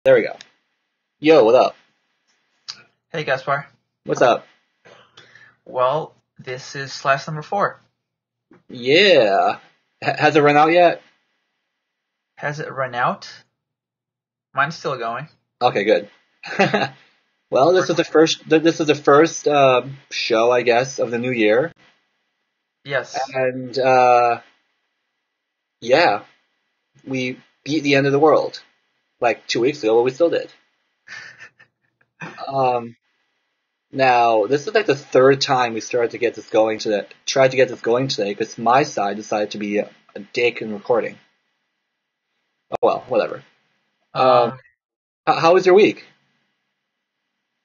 There we go. Yo, what up? Hey Gaspar. What's up? Well, this is slice number 4. Yeah. Has it run out yet? Has it run out? Mine's still going. Okay, good. Well, this is the first. This is the first show, I guess, of the new year, Yes. and yeah, we beat the end of the world like 2 weeks ago, but we still did. Now this is like the third time we started to get this going tried to get this going today because my side decided to be a dick in recording. Oh well, whatever. How was your week?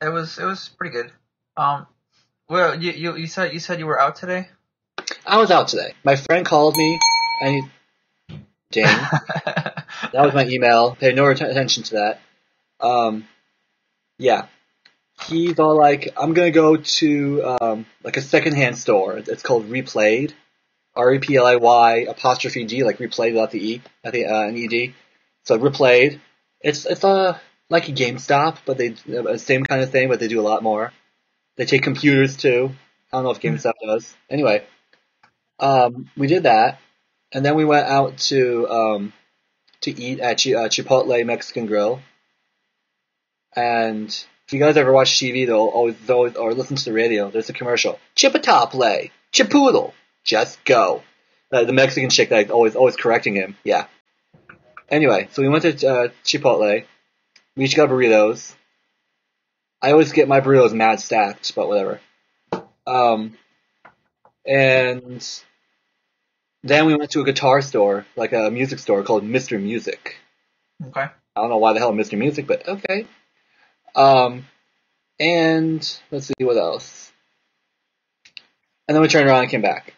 It was pretty good. Well, you said you were out today? I was out today. My friend called me, and dang, that was my email. Pay no attention to that. Yeah. He's all like, I'm gonna go to like a secondhand store. It's called Replayed, REPLIY apostrophe D, like replayed without the E, an ED. So Replayed. It's like a GameStop, but they same kind of thing, but they do a lot more. They take computers too. I don't know if GameStop does. Anyway, we did that, and then we went out to eat at Chipotle Mexican Grill. And if you guys ever watch TV, they'll always or listen to the radio, there's a commercial. Chipotle, Chipoodle, just go. The Mexican chick that always correcting him. Yeah. Anyway, so we went to Chipotle. We each got burritos. I always get my burritos mad stacked, but whatever. And then we went to a guitar store, like a music store called Mr. Music. Okay. I don't know why the hell Mr. Music, but okay. And let's see what else. And then we turned around and came back.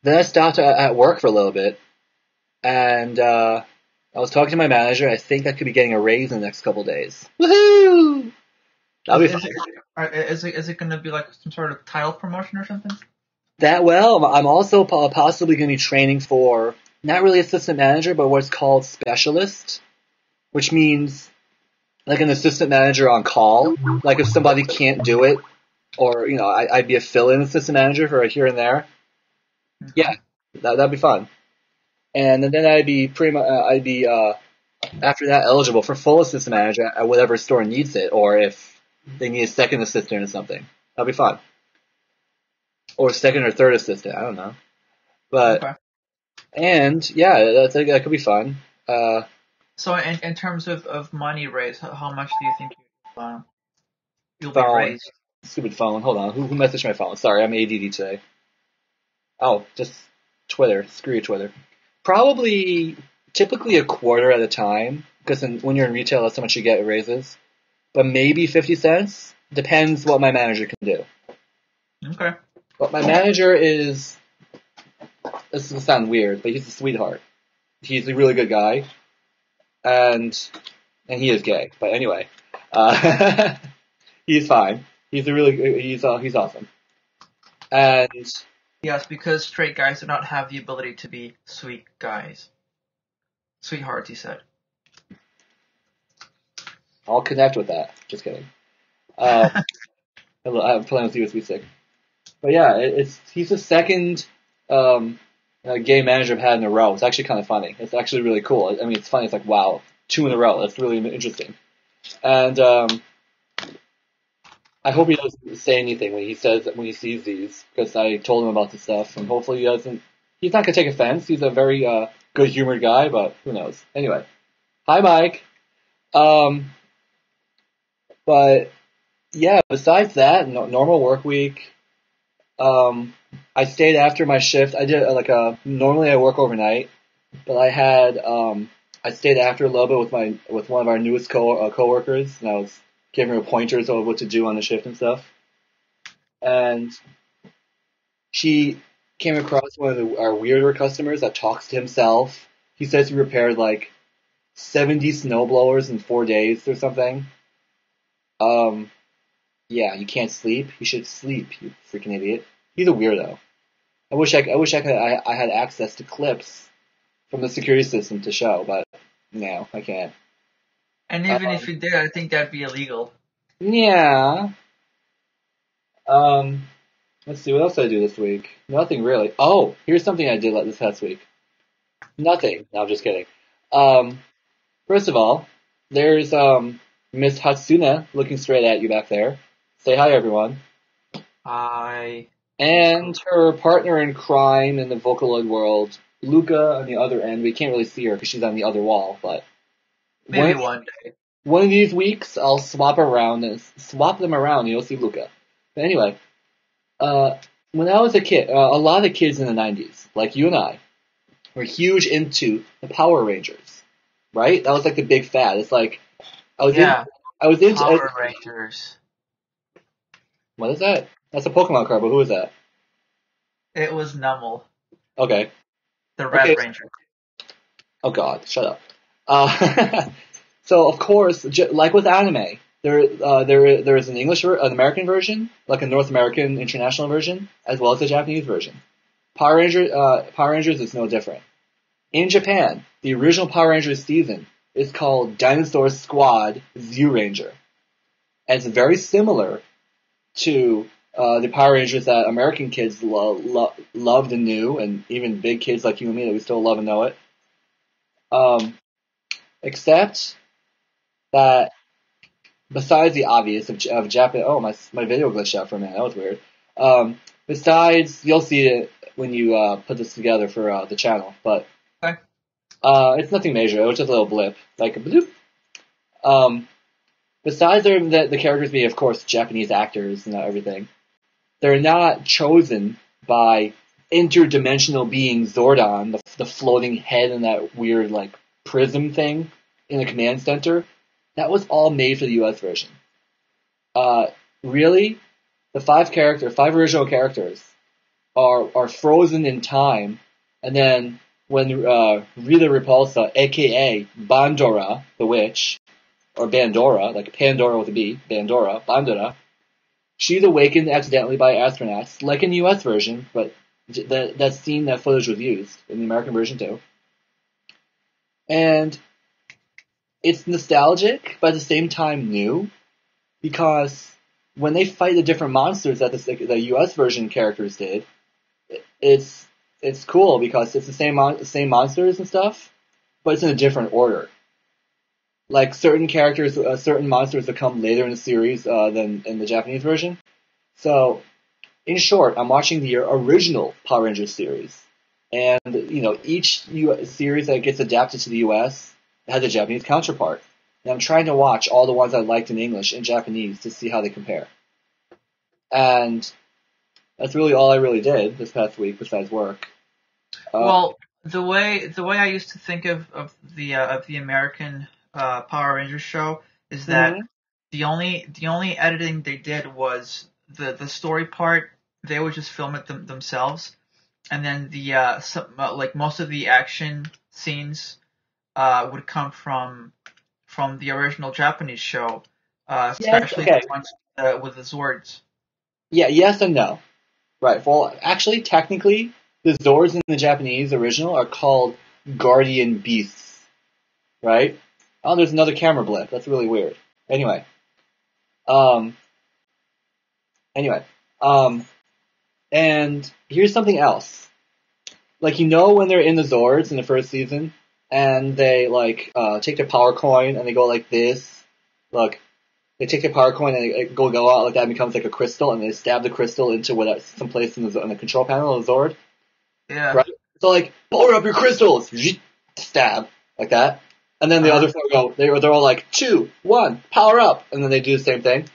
Then I stopped at work for a little bit, and I was talking to my manager. I think I could be getting a raise in the next couple days. Woohoo! That'll be fun. Is it going to be like some sort of title promotion or something? I'm also possibly going to be training for not really assistant manager, but what's called specialist, which means like an assistant manager on call. Like if somebody can't do it, or I'd be a fill-in assistant manager for here and there. Yeah, that'd be fun. And then I'd be after that eligible for full assistant manager at whatever store needs it, or if they need a second assistant or something. That'd be fun. Or second or third assistant, I don't know. But Okay. And yeah, that could be fun. So in terms of money raise, how much do you think you'll be Phone. raised? Stupid phone. Hold on. Who messaged my phone? Sorry, I'm ADD today. Oh, just Twitter. Screw your Twitter. Probably, typically a quarter at a time, because when you're in retail, that's how much you get raises. But maybe 50 cents. Depends what my manager can do. Okay. But my manager is, this will sound weird, but he's a sweetheart. He's a really good guy. And he is gay. But anyway, he's fine. He's awesome. And Yes, because straight guys do not have the ability to be sweet guys. Sweethearts, he said. I'll connect with that. Just kidding. I have plans with USB stick. But yeah, he's the second gay manager I've had in a row. It's actually kind of funny. It's actually really cool. I mean, it's funny. It's like, wow, 2 in a row. That's really interesting. And I hope he doesn't say anything when he sees these, because I told him about the stuff, and hopefully he doesn't. He's not gonna take offense. He's a very good humored guy, but who knows? Anyway, hi Mike. But yeah, besides that, normal work week. I stayed after my shift. I did normally I work overnight, but I stayed after a little bit with one of our newest coworkers, and I was giving her pointers of what to do on the shift and stuff. And she came across one of our weirder customers that talks to himself. He says he repaired like 70 snowblowers in 4 days or something. Yeah, you can't sleep. You should sleep, you freaking idiot. He's a weirdo. I wish I had access to clips from the security system to show, but no, I can't. And even if you did, I think that'd be illegal. Yeah. Let's see, what else did I do this week? Nothing really. Oh, here's something I did this past week. Nothing. No, I'm just kidding. First of all, there's Miss Hatsune looking straight at you back there. Say hi, everyone. Hi. And her partner in crime in the Vocaloid world, Luca, on the other end. We can't really see her because she's on the other wall, but maybe one day. One of these weeks, I'll swap them around, and you'll see Luca. But anyway, when I was a kid, a lot of kids in the 90s, like you and I, were huge into the Power Rangers, right? That was like the big fad. It's like I was into Power Rangers. What is that? That's a Pokemon card, but who is that? It was Nummel. Okay. The Red Ranger. Oh God, shut up. So of course, like with anime, there is an an American version, like a North American international version, as well as a Japanese version. Power Rangers is no different. In Japan, the original Power Rangers season is called Dinosaur Squad Zyuranger. And it's very similar to the Power Rangers that American kids loved and knew, and even big kids like you and me that we still love and know it. Except that besides the obvious of Japan, oh my video glitched out for a minute. That was weird. Besides, you'll see it when you put this together for the channel, but okay. It's nothing major. It was just a little blip, like a bloop. Besides the characters being, of course, Japanese actors and everything, they're not chosen by interdimensional being Zordon, the floating head and that weird like prism thing in the command center. That was all made for the U.S. version. Really, the five original characters are frozen in time, and then when Rita Repulsa, aka Bandora, the witch, or Bandora, like Pandora with a B, Bandora, she's awakened accidentally by astronauts, like in the U.S. version, but that footage was used in the American version too. And it's nostalgic, but at the same time new, because when they fight the different monsters that the U.S. version characters did, it's cool because it's the same monsters and stuff, but it's in a different order. Like certain characters, certain monsters that come later in the series than in the Japanese version. So, in short, I'm watching the original Power Rangers series, and each series that gets adapted to the U.S. has a Japanese counterpart. And I'm trying to watch all the ones I liked in English and Japanese to see how they compare. And that's really all I really did this past week besides work. Well, the way I used to think of the American Power Rangers show is that the only editing they did was the story part. They would just film it themselves, and then the like most of the action scenes would come from the original Japanese show, especially the ones with the Zords. Yeah, yes and no. Right. Well, actually, technically, the Zords in the Japanese original are called guardian beasts. Right? Oh, there's another camera blip. That's really weird. Anyway. And here's something else. Like, when they're in the Zords in the first season, and they, take their power coin, and they go like this. Look, they take their power coin, and they go out like that, and becomes like a crystal, and they stab the crystal into someplace in the control panel of the Zord. Yeah. Right? So, power up your crystals! Stab. Like that. And then the other four go, they're all like, 2, 1, power up! And then they do the same thing.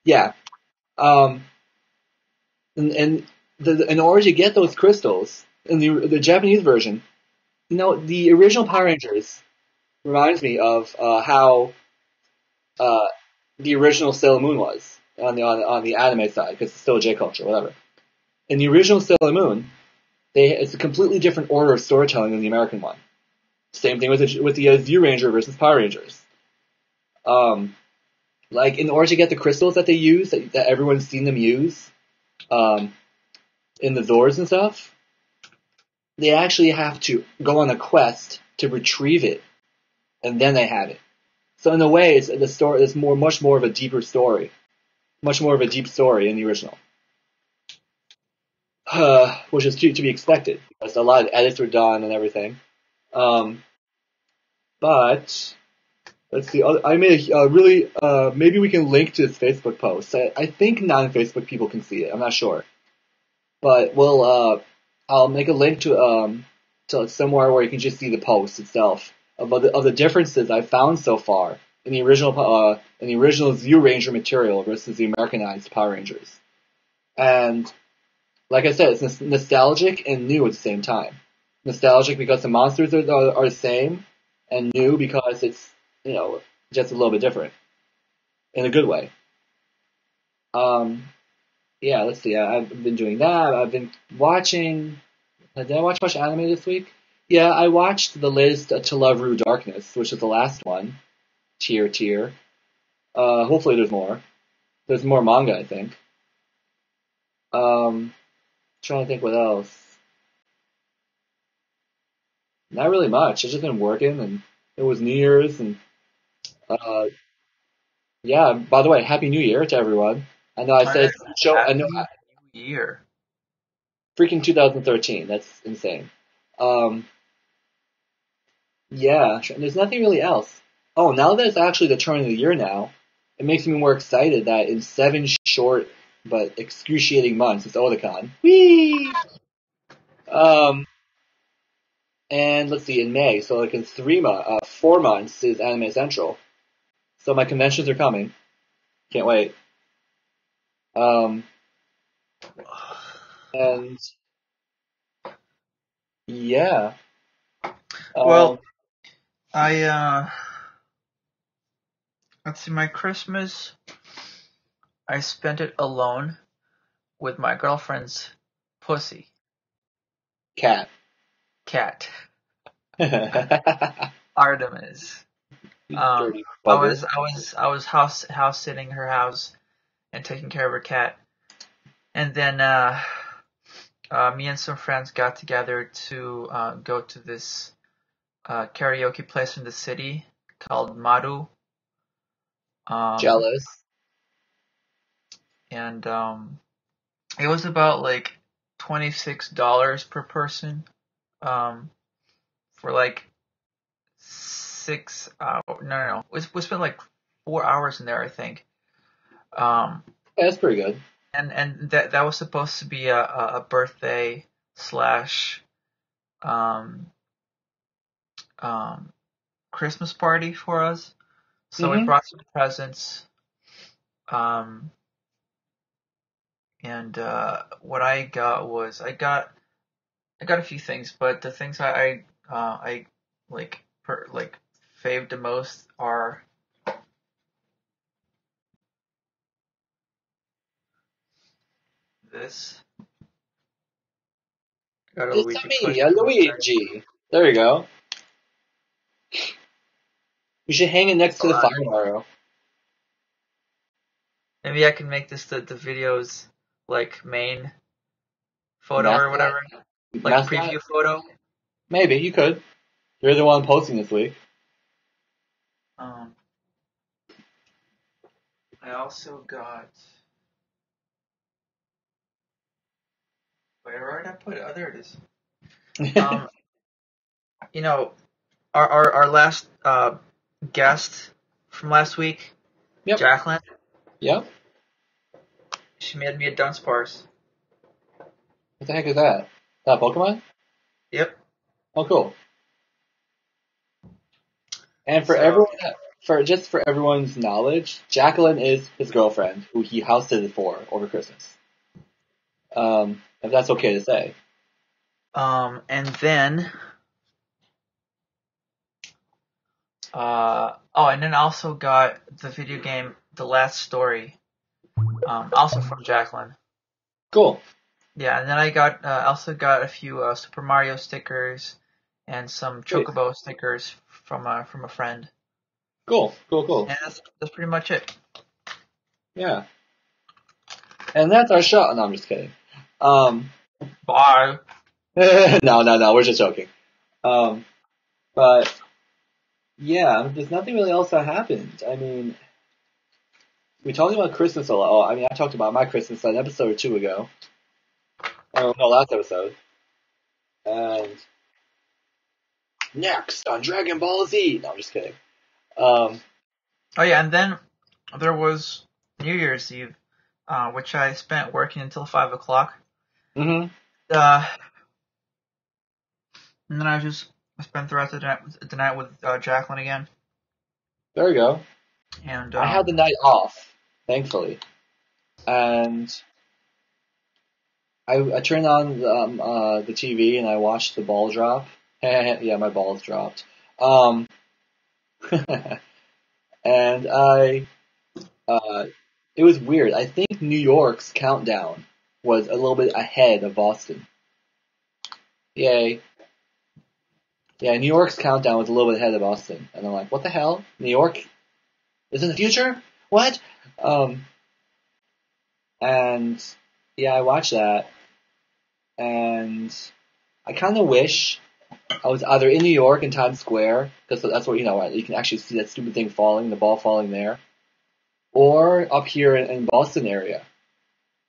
Yeah. In order to get those crystals, in the Japanese version, the original Power Rangers reminds me of how the original Sailor Moon was on the anime side, because it's still J culture, whatever. In the original Sailor Moon, it's a completely different order of storytelling than the American one. Same thing with the Zyuranger versus Power Rangers. In order to get the crystals that they use, that everyone's seen them use, in the Zords and stuff, they actually have to go on a quest to retrieve it, and then they have it. So in a way, the story is much more of a deeper story, much more of a deep story in the original, which is to be expected because a lot of edits were done and everything. But let's see. I made a really maybe we can link to this Facebook post. I think non-Facebook people can see it. I'm not sure, but I'll make a link to somewhere where you can just see the post itself of the differences I found so far in the original Zyuranger material versus the Americanized Power Rangers. And like I said, it's nostalgic and new at the same time. Nostalgic because the monsters are the same, and new because it's just a little bit different in a good way. Yeah, let's see. I've been doing that. I've been watching. Did I watch much anime this week? Yeah, I watched the latest To Love Ru Darkness, which is the last one. Tier. Hopefully there's more. There's more manga, I think. Trying to think what else. Not really much. I've just been working, and it was New Year's, and yeah. By the way, Happy New Year to everyone. I know I said show. I know. New Year. Freaking 2013. That's insane. Yeah. There's nothing really else. Oh, now that it's actually the turn of the year now, it makes me more excited that in 7 short but excruciating months, it's Otakon. Whee! And let's see, in May, so like in 4 months is Anime Central. So my conventions are coming. Can't wait. And yeah. Well, let's see, my Christmas, I spent it alone with my girlfriend's pussy. Cat. Artemis. I was house sitting her house and taking care of her cat, and then me and some friends got together to go to this karaoke place in the city called Maru. Jealous. And it was about like $26 per person for like 6 hours. No. We spent like 4 hours in there, I think. Yeah, that's pretty good. And that was supposed to be a birthday slash Christmas party for us. So we brought some presents. And what I got was I got a few things, but the things I faved the most are this. Got a Luigi. There you go. You should hang it next to the fire arrow. Maybe I can make this the video's like main photo or whatever. Like preview photo. Maybe you could. You're the one posting this week. I also got. Where did I put it? Oh, there it is. Our last guest from last week, Jacqueline. Yep. She made me a Dunsparce. What the heck is that? Is that Pokemon? Yep. Oh, cool. And for everyone's knowledge, Jacqueline is his girlfriend, who he house sitted for over Christmas. If that's okay to say. And then, and then I also got the video game The Last Story, also from Jacqueline. Cool. Yeah, and then I also got a few Super Mario stickers and some Chocobo stickers from a friend. Cool. And that's pretty much it. Yeah. And that's our show. No, I'm just kidding. Bye. No, we're just joking. But yeah, there's nothing really else that happened. I mean, we talked about Christmas a lot. Oh, I mean, I talked about my Christmas an episode or two ago. Oh, no, last episode. And next on Dragon Ball Z. No, I'm just kidding. Oh yeah, and then there was New Year's Eve, which I spent working until 5 o'clock. Mm-hmm. And then I spent the rest of the night with Jacqueline again. There we go. And I had the night off, thankfully, and I turned on the TV and I watched the ball drop. Yeah, my balls dropped. And it was weird. I think New York's countdown was a little bit ahead of Boston. Yay. Yeah, New York's countdown was a little bit ahead of Boston. And I'm like, what the hell? New York is in the future? What? And yeah, I watched that. And I kind of wish I was either in New York in Times Square, because that's where, you can actually see that stupid thing falling, the ball falling there, or up here in Boston area.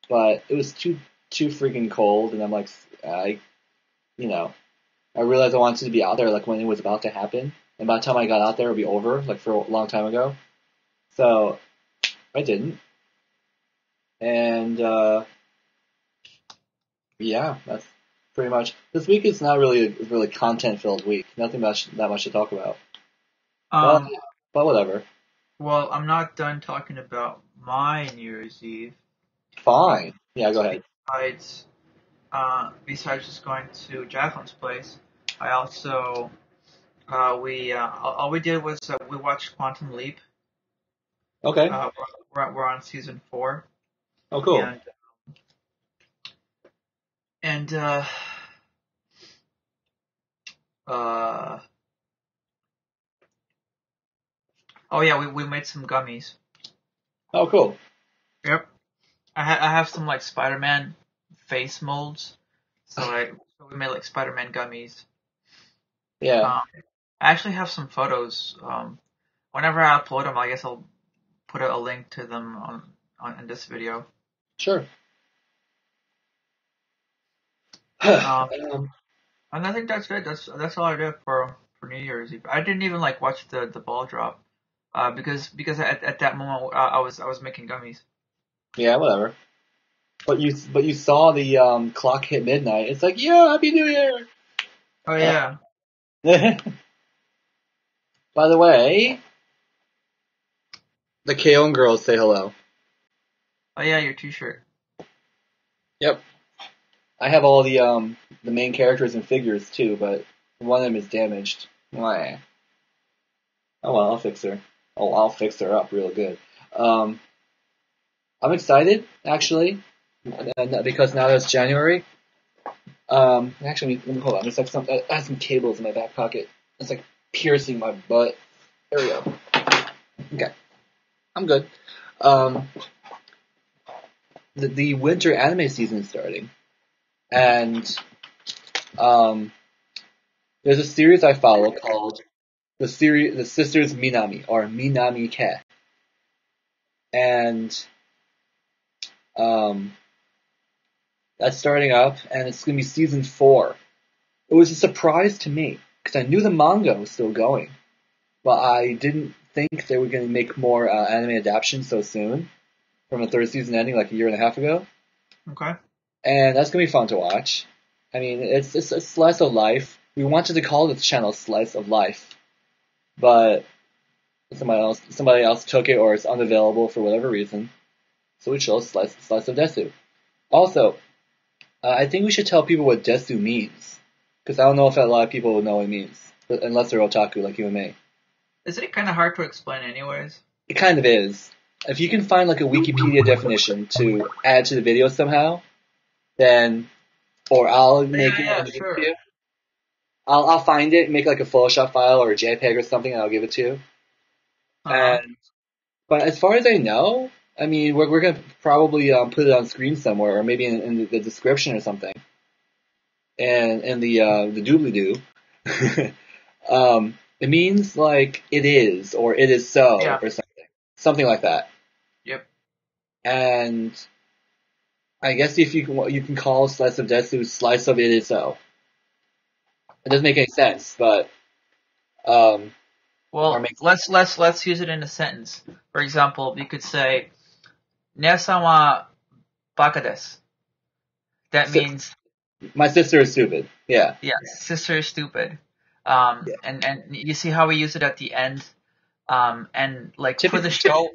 But it was too freaking cold, and I'm like, I realized I wanted to be out there like when it was about to happen, and by the time I got out there, it would be over, like for a long time ago. So I didn't, and yeah, that's pretty much. This week is not really a really content-filled week. Nothing that much to talk about. But whatever. Well, I'm not done talking about my New Year's Eve. Fine. Yeah, go ahead. Besides just going to Jacqueline's place, I also all we did was we watched Quantum Leap. Okay. We're on season 4. Oh, cool. And oh yeah, we made some gummies. Oh, cool. Yep. I have some like Spider-Man face molds, so we made like Spider-Man gummies. Yeah. I actually have some photos. Whenever I upload them, I guess I'll put a link to them in this video. Sure. And I think that's it. That's all I did for New Year's Eve. I didn't even like watch the ball drop, because at that moment I was making gummies. Yeah, whatever. But you saw the clock hit midnight. It's like, yeah, Happy New Year. Oh yeah. By the way, the K-On! Girls say hello. Oh yeah, your T-shirt. Yep. I have all the main characters and figures too, but one of them is damaged. Why? Oh well, I'll fix her. Oh, I'll fix her up real good. I'm excited actually, because now that it's January. Actually, let me hold on. There's like I have some cables in my back pocket. It's like piercing my butt. There we go. Okay, I'm good. The winter anime season is starting, and there's a series I follow called the Sisters Minami, or Minami Ke, and that's starting up, and it's gonna be season 4. It was a surprise to me because I knew the manga was still going, but I didn't think they were gonna make more anime adaptations so soon from a 3rd season ending like a year and a half ago. Okay. And that's gonna be fun to watch. I mean, it's a slice of life. We wanted to call this channel Slice of Life, but somebody else took it, or it's unavailable for whatever reason. So we chose Slice of Desu. Also, I think we should tell people what Desu means, because I don't know if a lot of people will know what it means, unless they're otaku like you and me. Isn't it kind of hard to explain anyways? It kind of is. If you can find like a Wikipedia definition to add to the video somehow, then, or I'll make it. Sure. I'll find it, make like a Photoshop file or a JPEG or something, and I'll give it to you. But as far as I know, I mean, we're gonna probably put it on screen somewhere, or maybe in the description or something, and in the doobly-doo. It means like it is or it is so Yeah. or something like that. Yep. And I guess if you can call slice of Desu slice of it is so. It doesn't make any sense, but or Well, makes let's use it in a sentence. For example, you could say, "Nia-san wa baka desu." That means, my sister is stupid. Yeah. yeah, sister is stupid. Yeah. And you see how we use it at the end. And like for the Typically, show,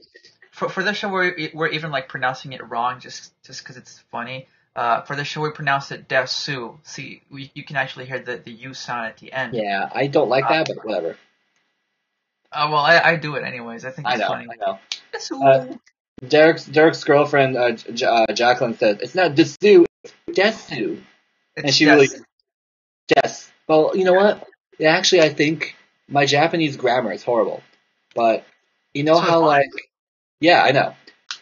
for the show we're even like pronouncing it wrong just because it's funny. For the show we pronounce it Desu. See, you can actually hear the U sound at the end. yeah, I don't like Uh, that, but whatever. well, I do it anyways. I think I it's know, funny. I know. Desu. Derek's girlfriend, Jacqueline, says it's not Desu, it's Desu, and It's she really Des. Des. Well, you know what? Yeah, actually, I think my Japanese grammar is horrible, but you know So is how mine. yeah, I know.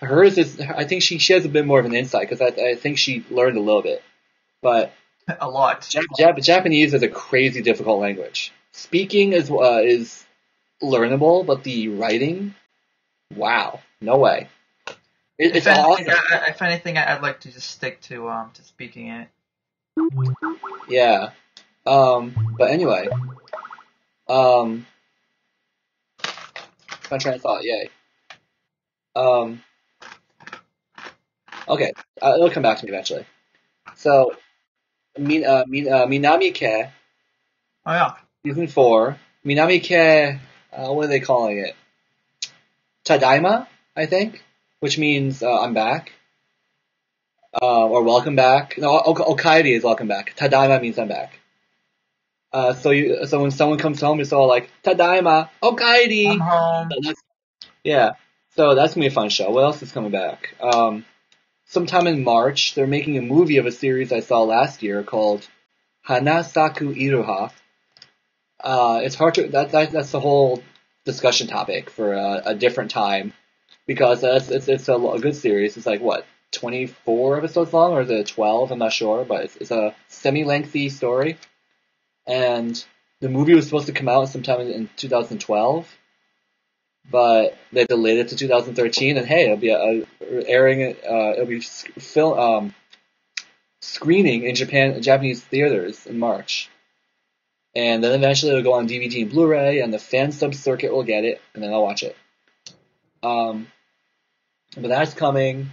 Hers is. I think she has a bit more of an insight because I think she learned a little bit, but A lot. Japanese is a crazy difficult language. Speaking is learnable, but the writing, wow, no way. It's awesome. If anything, I'd like to just stick to speaking it. Yeah. But anyway, my train of thought. Yay. Um, okay. It'll come back to me eventually. So, Minami-ke, Oh yeah. season 4. Minami-ke, what are they calling it? Tadaima, I think, which means I'm back, or welcome back. No, Okaeri is welcome back. Tadaima means I'm back. So when someone comes home, it's all like Tadaima, I'm Okaeri. home. Yeah. So that's gonna be a fun show. What else is coming back? Sometime in March, they're making a movie of a series I saw last year called Hanasaku Iruha. It's hard to that's the whole discussion topic for a different time because it's a good series. It's like what 24 episodes long or is it 12? I'm not sure, but it's a semi-lengthy story. And the movie was supposed to come out sometime in 2012, but they delayed it to 2013. And hey, it'll be airing it'll be screening in Japanese theaters in March. And then eventually it'll go on DVD and Blu-ray, and the fan sub circuit will get it, and then I'll watch it. But that's coming.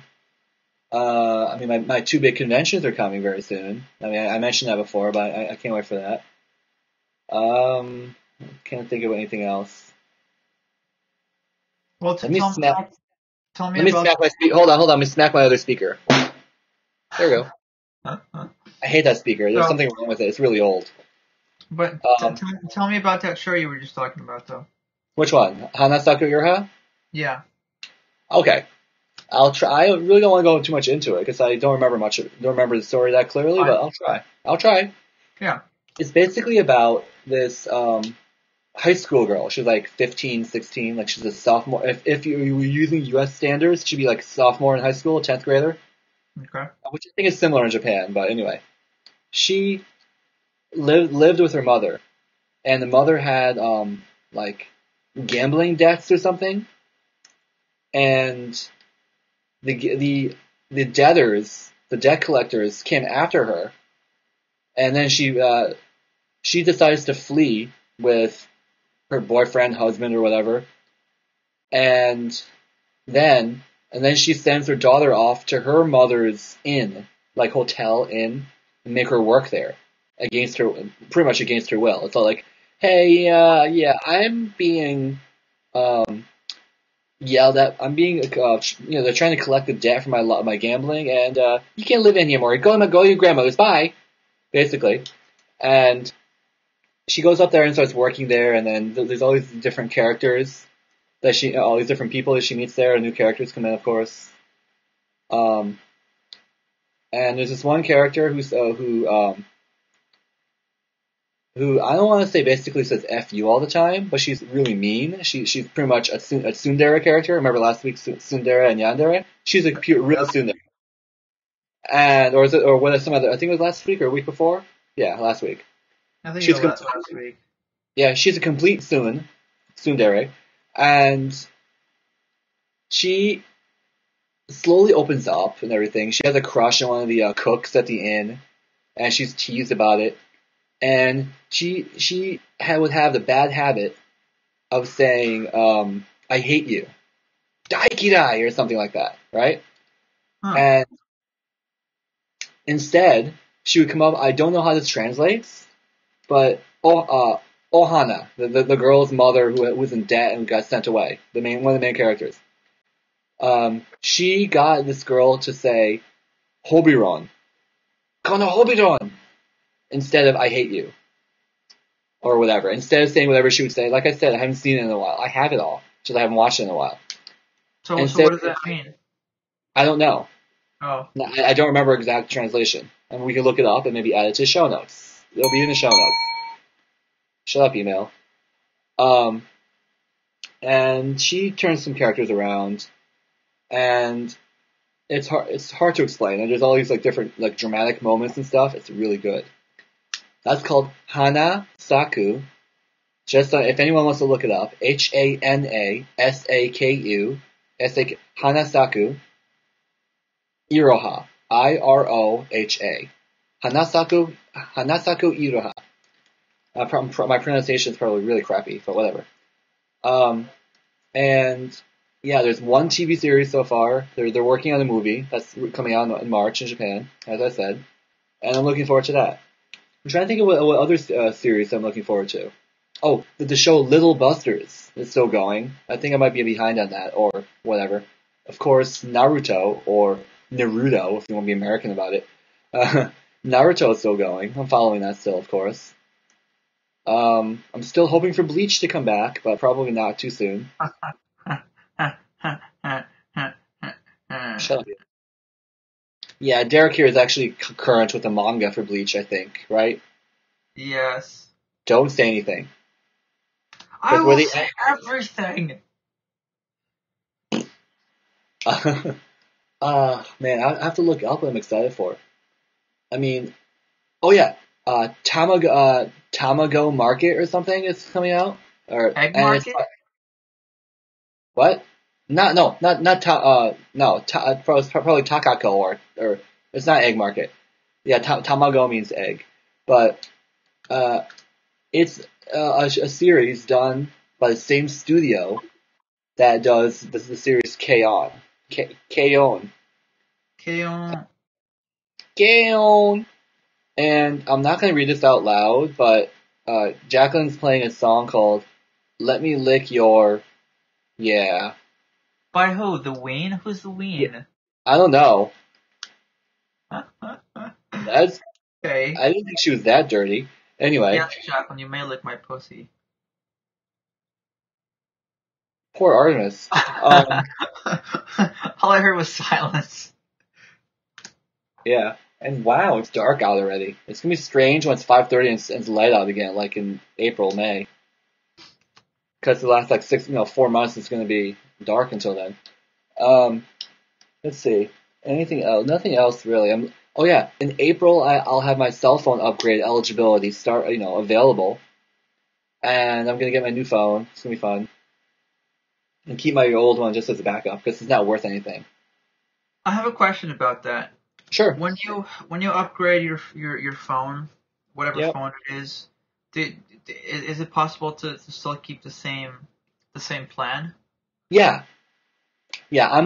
I mean, my two big conventions are coming very soon. I mean, I mentioned that before, but I can't wait for that. Can't think of anything else. Well, Let me smack. tell me Let me about. smack my speaker. Hold on. Let me smack my other speaker. There we go. Huh? I hate that speaker. There's So, something wrong with it. It's really old. but tell me about that show you were just talking about, though. Which one? Hanasaku Iruha? Yeah. Okay. I'll try. I really don't want to go too much into it because I don't remember much. Don't remember the story that clearly, but I'll try. I'll try. Yeah. It's basically about this high school girl. She's like 15, 16. Like she's a sophomore. If you were using U.S. standards, she'd be like sophomore in high school, 10th grader, Okay. which I think is similar in Japan. But anyway, she lived with her mother, and the mother had like gambling debts or something, and the debtors, the debt collectors, came after her, and then she decides to flee with her boyfriend, husband, or whatever, and then she sends her daughter off to her mother's inn, like hotel inn, and make her work there against her, pretty much against her will. It's all like, hey, yeah, I'm being yelled at. I'm being, they're trying to collect the debt for my gambling, and you can't live in here anymore. Go to your grandmother's. Bye, basically. And she goes up there and starts working there, and then there's all these different characters all these different people that she meets there, and new characters come in, of course. And there's this one character who I don't want to say basically says "f you" all the time, but she's really mean. She's pretty much a tsundere character. Remember last week's tsundere and yandere? She's a pure real tsundere. And was it some other? I think it was last week or a week before. Yeah, last week. I think She's it was last week. Yeah, she's a complete tsundere, and she slowly opens up and everything. She has a crush on one of the cooks at the inn, and she's teased about it. And would have the bad habit of saying, "I hate you, daikirai," or something like that, right? Huh. And instead, she would come up. I don't know how this translates, but Ohana, the girl's mother who was in debt and got sent away, one of the main characters. She got this girl to say "hobiron," "kono hobiron," instead of "I hate you," or whatever. Instead of saying whatever she would say, like I said, I haven't seen it in a while. I have it all, just I haven't watched it in a while. So what does that mean? I don't know. Oh. I don't remember exact translation. And we can look it up and maybe add it to show notes. It'll be in the show notes. Shut up, email. And she turns some characters around, and it's hard to explain. And there's all these like different like dramatic moments and stuff. It's really good. That's called Hana Saku. Just if anyone wants to look it up, HANASAKU, Hanasaku, Iroha, IROHA, Hanasaku Iroha. My pronunciation is probably really crappy, but whatever. And yeah, there's one TV series so far. They're working on a movie that's coming out in March in Japan, as I said, and I'm looking forward to that. I'm trying to think of what other series I'm looking forward to. Oh, the show Little Busters is still going. I think I might be behind on that, or whatever. Of course, Naruto, or Naruto, if you want to be American about it. Naruto is still going. I'm following that still, of course. I'm still hoping for Bleach to come back, but probably not too soon. Shut up. Yeah, Derek here is actually current with the manga for Bleach, I think, right? Yes. Don't say anything. I will say everything! Man, I have to look up what I'm excited for. I mean, oh yeah, Tamago Market or something is coming out. Egg Market? What? Probably Takako or it's not Egg Market. Yeah, Tamago means egg, but it's a series done by the same studio that does the series K-On! And I'm not going to read this out loud, but Jacqueline's playing a song called "Let Me Lick Your," yeah. By who? The Ween? Who's the Ween? I don't know. That's okay. I didn't think she was that dirty. Anyway. Yes, Jacqueline, you may lick my pussy. Poor Artemis. All I heard was silence. Yeah. And wow, it's dark out already. It's gonna be strange when it's 5:30 and it's light out again, like in April, May. Because the last like 4 months it's gonna be dark until then. Let's see. Anything else? Nothing else really. Oh yeah, in April I'll have my cell phone upgrade eligibility available, and I'm gonna get my new phone. It's gonna be fun. And keep my old one just as a backup because it's not worth anything. I have a question about that. Sure. When you upgrade your phone, whatever phone it is, is it possible to still keep the same plan? Yeah. Yeah,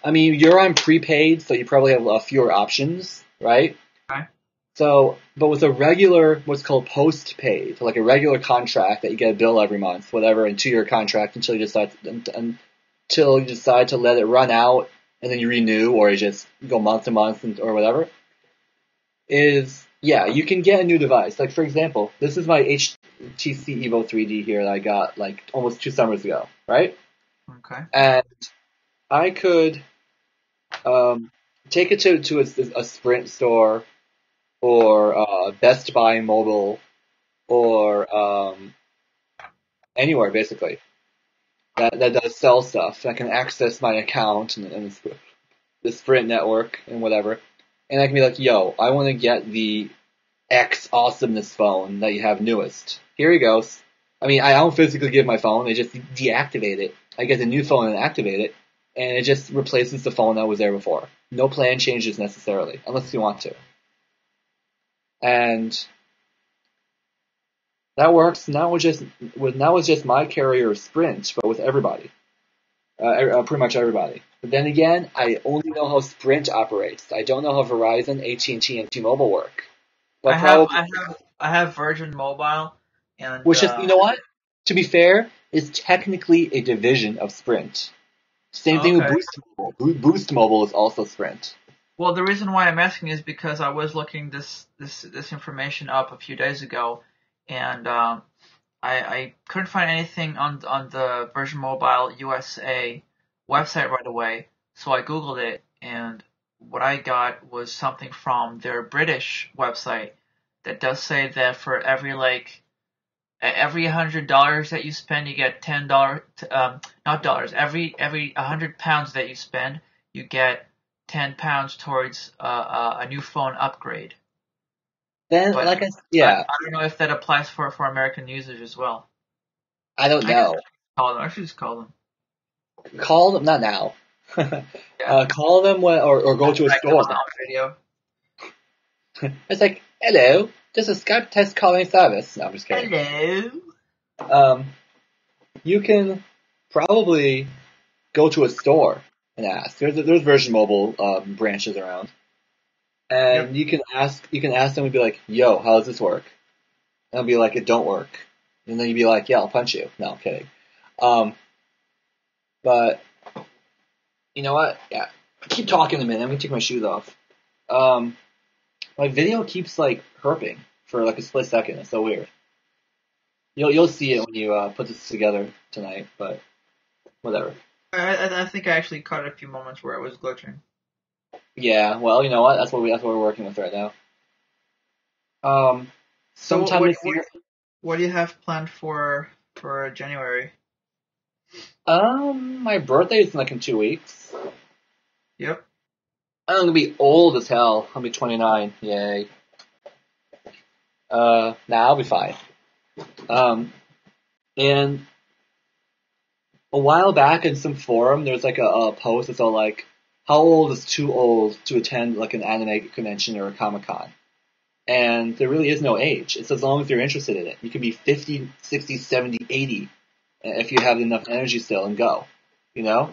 you're on prepaid, so you probably have fewer options, right? Okay. So, but with a regular, what's called postpaid, like a regular contract that you get a bill every month, whatever, a 2-year contract until you decide to let it run out, and then you renew, or you just go month to month or whatever. You can get a new device. Like for example, this is my HTC Evo 3D here that I got like almost 2 summers ago, right? Okay. And I could take it to a Sprint store or Best Buy Mobile or anywhere basically that does sell stuff. I can access my account and the Sprint network and whatever, and I can be like, "Yo, I want to get the X awesomeness phone that you have newest. Here he goes. I mean, I don't physically give my phone. I just deactivate it. I get the new phone and activate it, and it just replaces the phone that was there before. No plan changes necessarily, unless you want to. And that works. Now it's just my carrier Sprint, but with everybody. Pretty much everybody. But then again, I only know how Sprint operates. I don't know how Verizon, AT&T, and T-Mobile work. But I have Virgin Mobile, and which is, you know what? To be fair, is technically a division of Sprint. Same thing with Boost Mobile. Boost Mobile is also Sprint. Well, the reason why I'm asking is because I was looking this information up a few days ago, and I couldn't find anything on the Virgin Mobile USA website right away, so I Googled it, and what I got was something from their British website that does say that for every $100 that you spend, you get $10. Not dollars. Every £100 that you spend, you get £10 towards a new phone upgrade. Then, but like yeah. I don't know if that applies for American users as well. I don't know. I should just call them. Call them, not now. Yeah. Call them or go to a store. Video. It's like, hello, this is Skype test calling service. No, I'm just kidding. Hello. You can probably go to a store and ask. There's Virgin Mobile branches around, and you can ask them and be like, "Yo, how does this work?" And they'll be like, "It don't work," and then you'd be like, "Yeah, I'll punch you." No, I'm kidding. But you know what? Yeah, keep talking a minute. I'm gonna take my shoes off. My video keeps like herping for like a split second. It's so weird. You'll see it when you put this together tonight, but whatever. I think I actually caught a few moments where it was glitching. Yeah, well, you know what? That's what we're working with right now. Sometime this year. What do you have planned for January? My birthday is like in 2 weeks. Yep. I'm gonna be old as hell. I'll be 29. Yay. Nah, I'll be fine. And a while back in some forum, there's like a post that's all like, how old is too old to attend like an anime convention or a Comic-Con? And there really is no age. It's as long as you're interested in it. You can be 50, 60, 70, 80 if you have enough energy still and go. You know?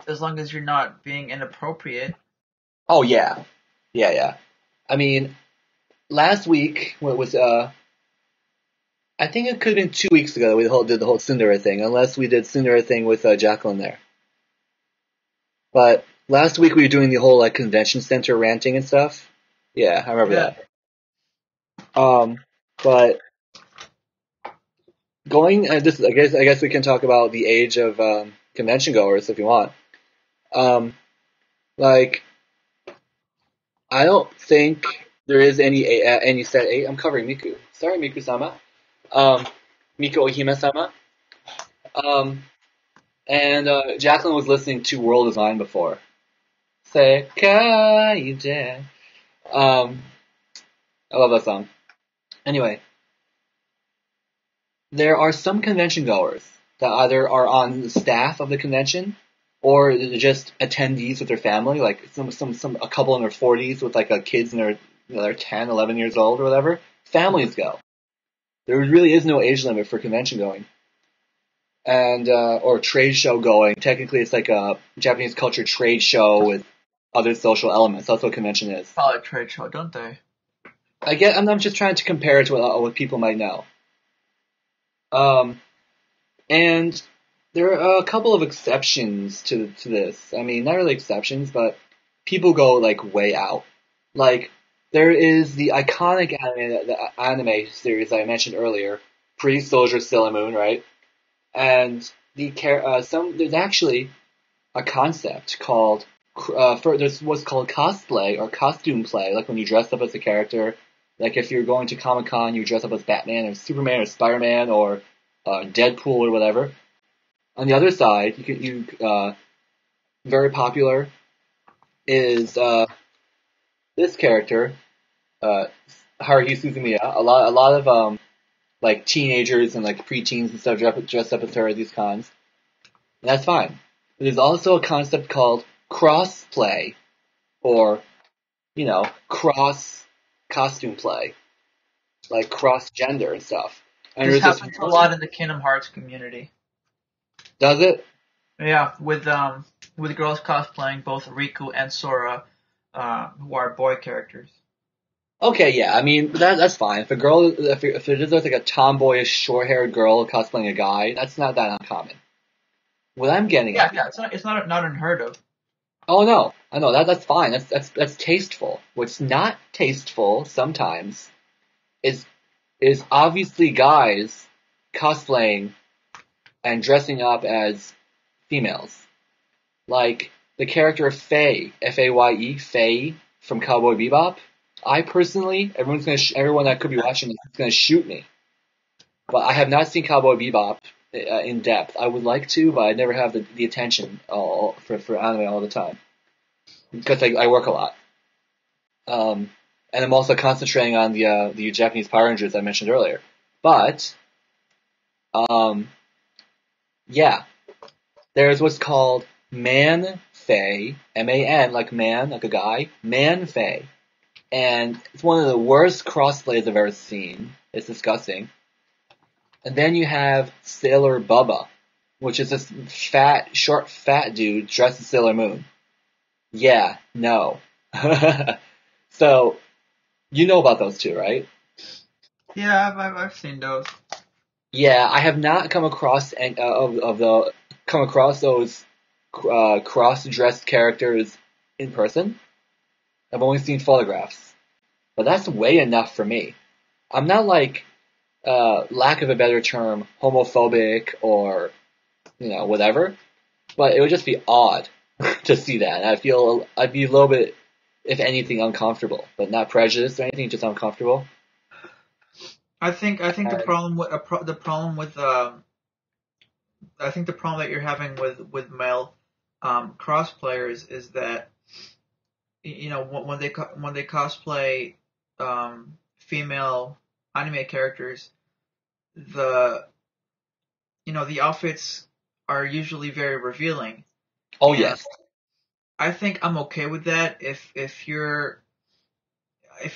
As long as you're not being inappropriate. Oh, yeah. Yeah. I mean, last week, I think it could have been 2 weeks ago that we did the whole Tsundere thing, unless we did Tsundere thing with Jacqueline there. But last week we were doing the whole like convention center ranting and stuff. Yeah, I remember that. But going, I guess we can talk about the age of convention goers if you want. Like, I don't think there is any set age. I'm covering Miku. Sorry, Miku-sama. Miku Ohime-sama. And Jacqueline was listening to World Is Mine before. Sekai de. I love that song. Anyway, there are some convention goers that either are on the staff of the convention or they're just attendees with their family, like a couple in their 40s with like kids in their 10, 11 years old or whatever. Families go. There really is no age limit for convention going. And or trade show going. Technically, it's like a Japanese culture trade show with other social elements. That's what convention is. Call it trade show, don't they? I'm just trying to compare it to what people might know. And there are a couple of exceptions to this. I mean, not really exceptions, but people go like way out. Like there is the iconic anime series I mentioned earlier, Pre-Soldier Sailor Moon, right? And there's actually a concept called there's what's called cosplay or costume play, like when you dress up as a character. Like if you're going to Comic-Con, you dress up as Batman or Superman or Spider-Man or Deadpool or whatever. On the other side, very popular is this character, Haruhi Suzumiya. A lot of like teenagers and like preteens and stuff dressed up as her at these cons. And that's fine. But there's also a concept called crossplay, or cross costume play, like cross gender and stuff. And This there's this happens a one, lot in the Kingdom Hearts community. does it? Yeah, with girls cosplaying both Riku and Sora, who are boy characters. Okay, yeah. I mean, that's fine. If it is like a tomboyish, short-haired girl cosplaying a guy, that's not that uncommon. What I'm getting at, Yeah, it's not unheard of. oh no, I know that's fine. That's tasteful. What's not tasteful sometimes is obviously guys cosplaying and dressing up as females, like the character of Faye, Faye, Faye from Cowboy Bebop. I personally, everyone that could be watching this is gonna shoot me. But I have not seen Cowboy Bebop in depth. I would like to, but I never have the attention for anime all the time because I work a lot. And I'm also concentrating on the Japanese Power Rangers I mentioned earlier. But yeah, there's what's called Man Fae, M-A-N, like man, like a guy, Man Fae. And it's one of the worst crossplays I've ever seen. It's disgusting. And then you have Sailor Bubba, which is this short, fat dude dressed as Sailor Moon. Yeah, no. So, you know about those two, right? Yeah, I've seen those. Yeah, I have not come across those cross-dressed characters in person. I've only seen photographs, but that's way enough for me. I'm not like, lack of a better term, homophobic or whatever, but it would just be odd to see that. And I'd be a little bit, if anything, uncomfortable, but not prejudiced or anything, just uncomfortable. I think the problem with I think the problem that you're having with male crosplayers is that when they cosplay female anime characters, the the outfits are usually very revealing. Oh And yes, I think I'm okay with that if you're a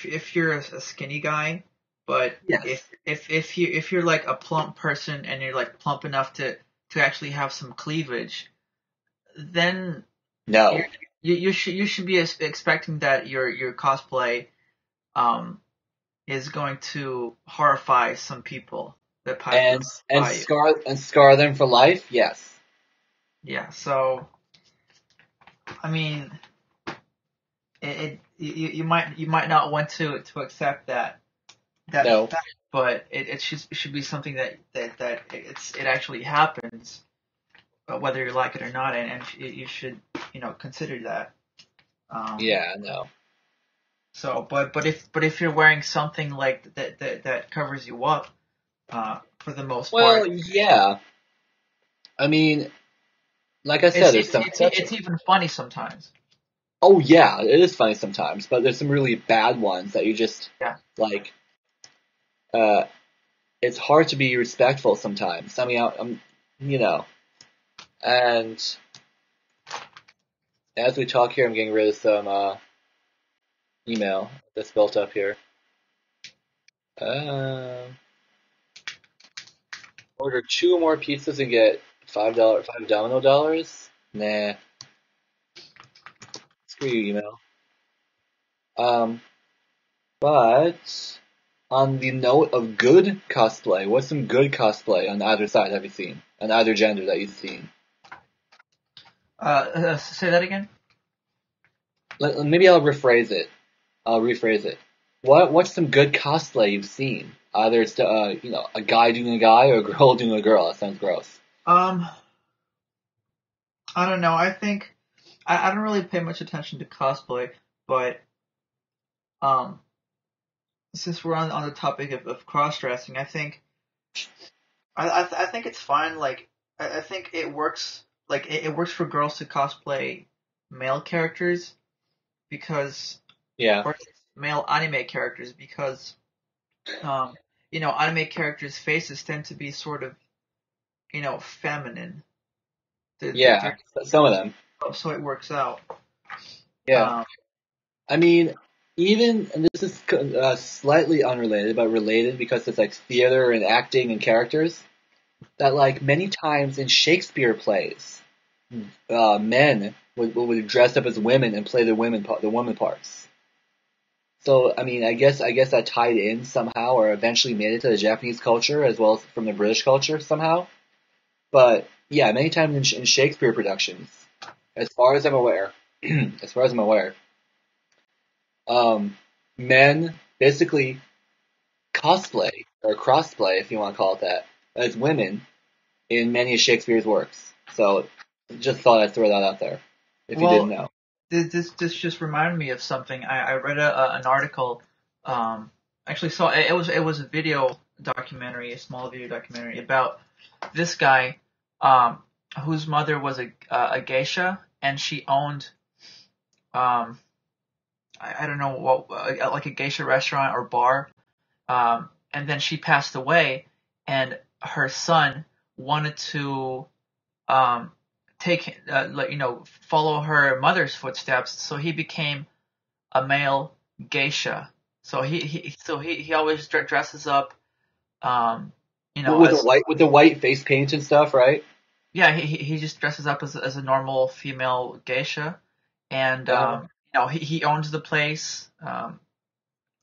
skinny guy, but yes, if you're like a plump person and you're like plump enough to actually have some cleavage, then no, you should be expecting that your cosplay is going to horrify some people that and pass by you. scar them for life. Yes, Yeah, so I mean, you might not want to accept that no, fact, but it should be something that it actually happens, whether you like it or not, and you should consider that. yeah, no. So, but if you're wearing something like that covers you up, for the most Well, part, yeah. I mean, like I said, there's some it's exceptions. even funny sometimes. Oh yeah, it is funny sometimes, but there's some really bad ones that you just Yeah. like. Uh, it's hard to be respectful sometimes. I mean, and as we talk here, I'm getting rid of some email that's built up here. Order 2 more pizzas and get $5 Domino dollars. Nah, screw you, email. But on the note of good cosplay, what's some good cosplay on either side have you seen? On either gender that you've seen? Say that again. Maybe I'll rephrase it. What's some good cosplay you've seen? Either it's a guy doing a guy or a girl doing a girl. That sounds gross. I don't know. I think I don't really pay much attention to cosplay, but um, since we're on the topic of cross dressing, I think I think it's fine. Like I think it works. Like it works for girls to cosplay male characters because Yeah. male anime characters because, anime characters' faces tend to be sort of, feminine. Yeah, some of them. So it works out. Yeah. Um, I mean, even, and this is slightly unrelated, but related because it's like theater and acting and characters, that like many times in Shakespeare plays, men would dress up as women and play the woman parts. So, I mean, I guess that tied in somehow or eventually made it to the Japanese culture as well as from the British culture somehow. But yeah, many times in Shakespeare productions, as far as I'm aware, as far as I'm aware, um, men basically cosplay or crossplay, if you want to call it that, as women in many of Shakespeare's works. So just thought I'd throw that out there if you didn't well, know. this just reminded me of something. I read an article. Actually, saw it was a video documentary, a small video documentary about this guy, whose mother was a geisha, and she owned I don't know what like a geisha restaurant or bar. And then she passed away, and her son wanted to um, take follow her mother's footsteps, so he became a male geisha. So he always dresses up, as With the white face paint and stuff, right? yeah, he just dresses up as a normal female geisha, and Uh, he owns the place. hmm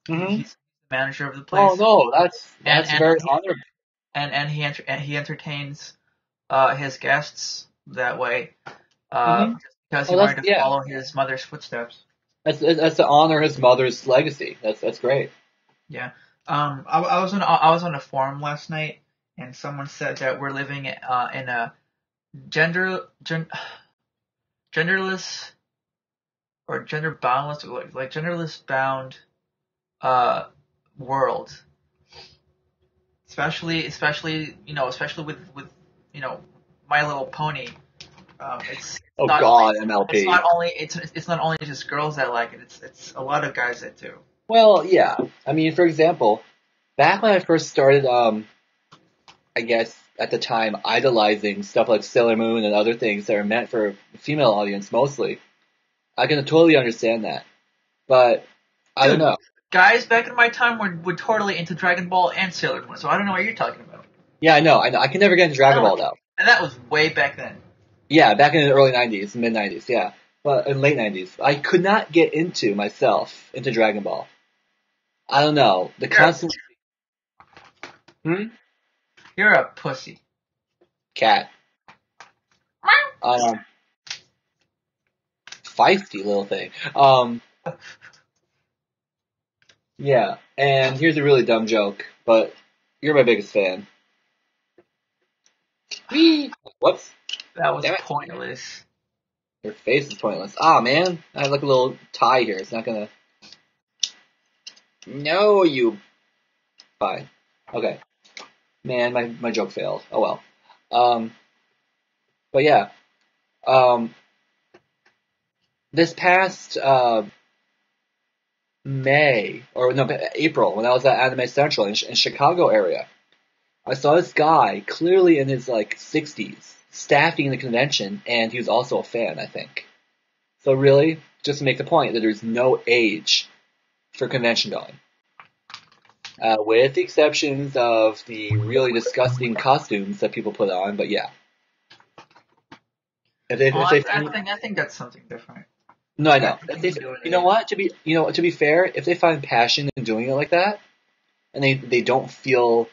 He's the manager of the Oh place, no, and that's very honorable. he entertains his guests that way, Hmm just because he Oh, that's wanted to yeah. follow his mother's footsteps. That's to honor his mother's legacy. That's great. Yeah. I was on a forum last night, and someone said that we're living in a genderless or gender boundless, like genderless bound uh world, especially with you know My Little Pony. It's Oh not God, it's MLP. not only it's not only just girls that like it. It's a lot of guys that do. Well, yeah. I mean, for example, back when I first started, I guess at the time idolizing stuff like Sailor Moon and other things that are meant for a female audience mostly, I can totally understand that. But I don't Dude, know. guys back in my time were totally into Dragon Ball and Sailor Moon, so I don't know what you're talking about. Yeah, I know. I know. I can never get into Dragon Ball though. And that was way back then. Yeah, back in the early '90s, mid '90s. Yeah, but in late '90s, I could not get into Dragon Ball. I don't know. The You're a, constant hmm? you're a pussy. Cat. Um, feisty little thing. Yeah. And here's a really dumb joke, but you're my biggest fan. Whee! Whoops. That was Damn it. pointless. Your face is pointless. Ah, man. I have like a little tie here. It's not gonna. No, you. Fine. Okay. Man, my joke failed. Oh well. Um, but yeah. Um, this past May or no April when I was at Anime Central in Chicago area, I saw this guy clearly in his like 60s staffing the convention, and he was also a fan, I think. So really, just to make the point that there's no age for convention going, with the exceptions of the really disgusting costumes that people put on. But yeah, Oh, if they I think that's something different. no, I I know. think If you they, can do it you know age. what? To be fair, if they find passion in doing it like that, and they don't feel,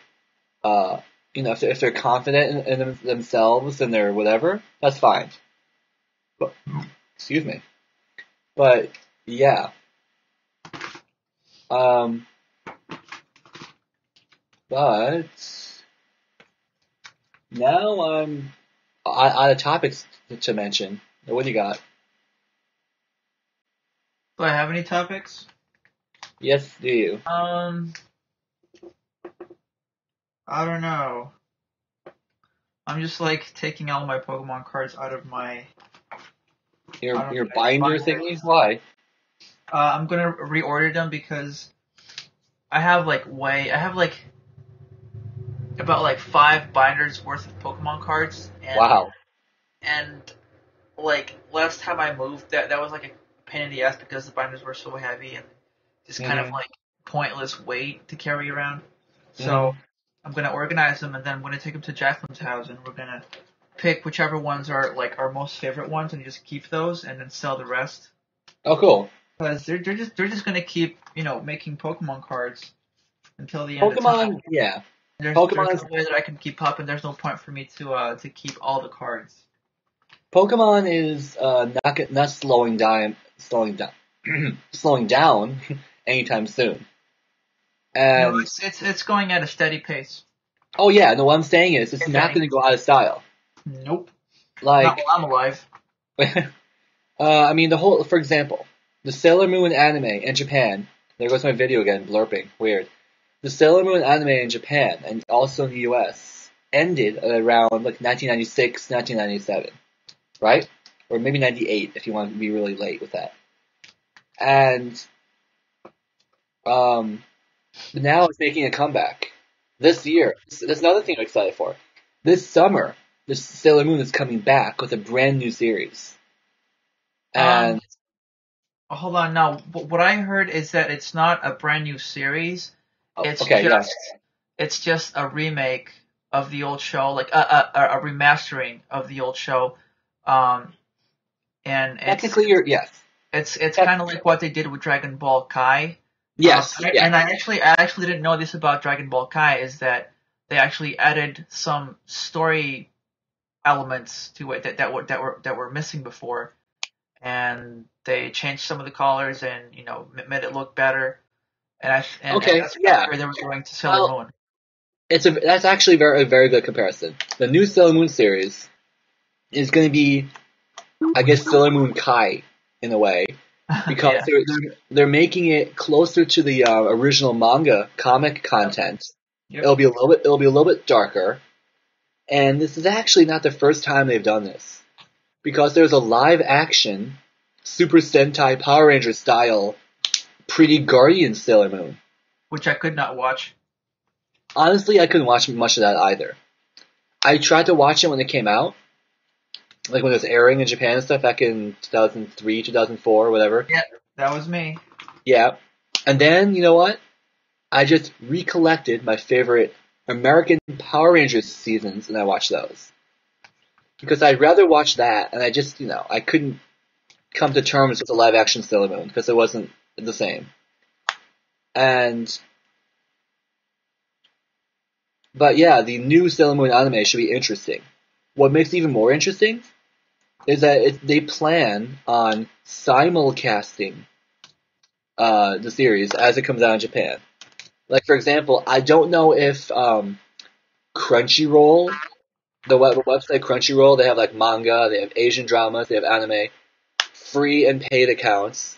uh, if they're confident in themselves and their whatever, that's fine. But excuse me. But yeah, um, but now I'm out of topics to mention. What do you got? Do I have any topics? Yes, do you? I don't know. I'm just like taking all my Pokemon cards out of my Your binder binder. thingies? Why? I'm gonna reorder them because I have about like 5 binders worth of Pokemon cards, Wow. and like last time I moved, that was like a pain in the ass because the binders were so heavy and just kind of Hmm. like pointless weight to carry around. Hmm. So I'm gonna organize them and then I'm gonna take them to Jacqueline's house and we're gonna pick whichever ones are like our most favorite ones and just keep those and then sell the rest. Oh, cool. Because they're just gonna keep making Pokemon cards until the end of time. Pokemon, yeah. There's Pokemon no way that I can keep up and there's no point for me to keep all the cards. Pokemon is not slowing down anytime soon. No, And it's going at a steady pace. oh yeah, no, what I'm saying is it's If not any. going to go out of style. Nope. Not Like, while I'm alive. I mean, for example, the Sailor Moon anime in Japan. There goes my video again, blurping. Weird. The Sailor Moon anime in Japan and also in the U.S. ended at around like 1996, 1997, right? Or maybe 98 if you want to be really late with that. And now it's making a comeback this year. That's another thing I'm excited for. This summer, this Sailor Moon is coming back with a brand new series. Um, And hold on now. What I heard is that it's not a brand new series. oh, It's okay, yeah, just a remake of the old show, like a remastering of the old show. Um, and technically you're yes, it's Tec- kind of like what they did with Dragon Ball Kai. yes, yeah, And I actually didn't know this about Dragon Ball Kai is that they actually added some story elements to it that were missing before, and they changed some of the colors and made it look better. And okay, that's yeah. where they were going to Sailor Well, Moon. that's actually a very good comparison. The new Sailor Moon series is going to be, I guess, Sailor Moon Kai in a way, because Yeah. they're making it closer to the original manga comic content. Yep. It'll be a little bit darker, and this is actually not the first time they've done this, because there's a live action Super Sentai Power Ranger style Pretty Guardian Sailor Moon. Which I could not watch. Honestly, I couldn't watch much of that either. I tried to watch it when it came out, like when it was airing in Japan and stuff back in 2003, 2004, whatever. Yeah, that was me. Yeah. And then, you know what? I just recollected my favorite American Power Rangers seasons and I watched those. Because I'd rather watch that and I just, I couldn't come to terms with the live action Sailor Moon because it wasn't the same. But yeah, the new Sailor Moon anime should be interesting. What makes it even more interesting is that they plan on simulcasting the series as it comes out in Japan. Like, for example, I don't know if Crunchyroll, the website Crunchyroll, they have like manga, they have Asian dramas, they have anime, free and paid accounts.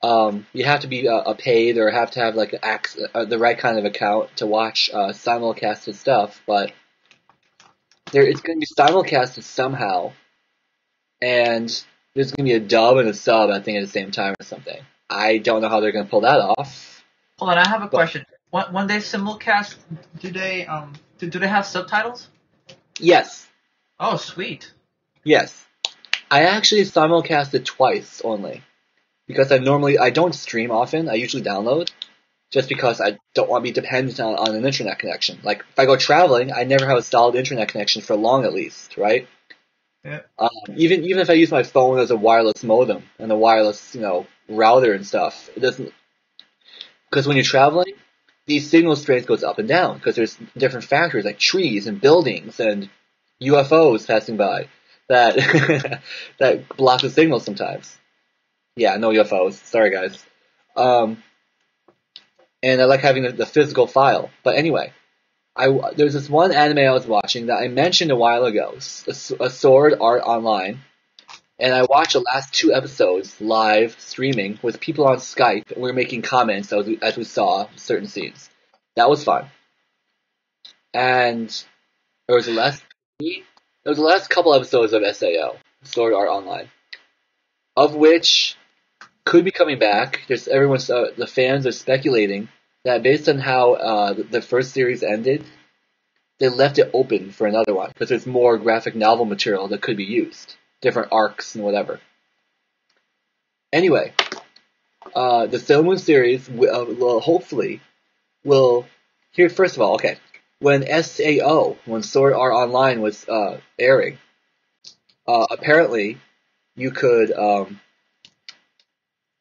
You have to be a paid or have to have like the right kind of account to watch simulcasted stuff, but it's going to be simulcasted somehow, and there's going to be a dub and a sub, I think, at the same time or something. I don't know how they're going to pull that off. Hold on, I have a But question. When they simulcast, do they have subtitles? yes, Oh, sweet. yes. I actually simulcasted twice only because I don't stream often. I usually download just because I don't want to be dependent on an internet connection. Like if I go traveling, I never have a solid internet connection for long at least, right? Yeah. Even if I use my phone as a wireless modem and a wireless router and stuff, it doesn't because when you're traveling, the signal strength goes up and down because there's different factors like trees and buildings and UFOs passing by that that block the signal sometimes. Yeah, no UFOs. Sorry, guys. Um, and I like having the physical file. But anyway, there's this one anime I was watching that I mentioned a while ago, a Sword Art Online, and I watched the last 2 episodes live streaming with people on Skype, and we were making comments as we saw certain scenes. That was fun. And there was the last couple episodes of SAO, Sword Art Online, of which could be coming back. The fans are speculating that based on how the first series ended, they left it open for another one because there's more graphic novel material that could be used, different arcs and whatever. Anyway, the Sailor Moon series hopefully will. Here, first of all, okay, when when Sword Art Online was airing, apparently you could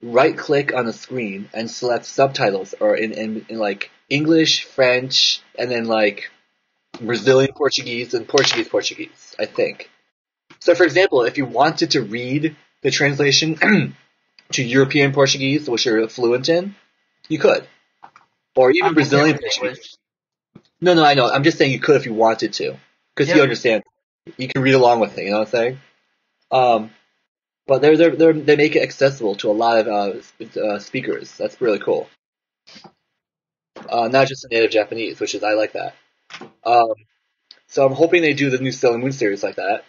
right-click on the screen and select subtitles, or in like English, French, and then like Brazilian Portuguese and Portuguese, I think. So, for example, if you wanted to read the translation to European Portuguese, which you're fluent in, you could. Or even Brazilian Portuguese. No, I know. I'm just saying you could if you wanted to. Because you understand. You can read along with it, you know what I'm saying? But they make it accessible to a lot of speakers. That's really cool. Not just the native Japanese, I like that. So I'm hoping they do the new Sailor Moon series like that.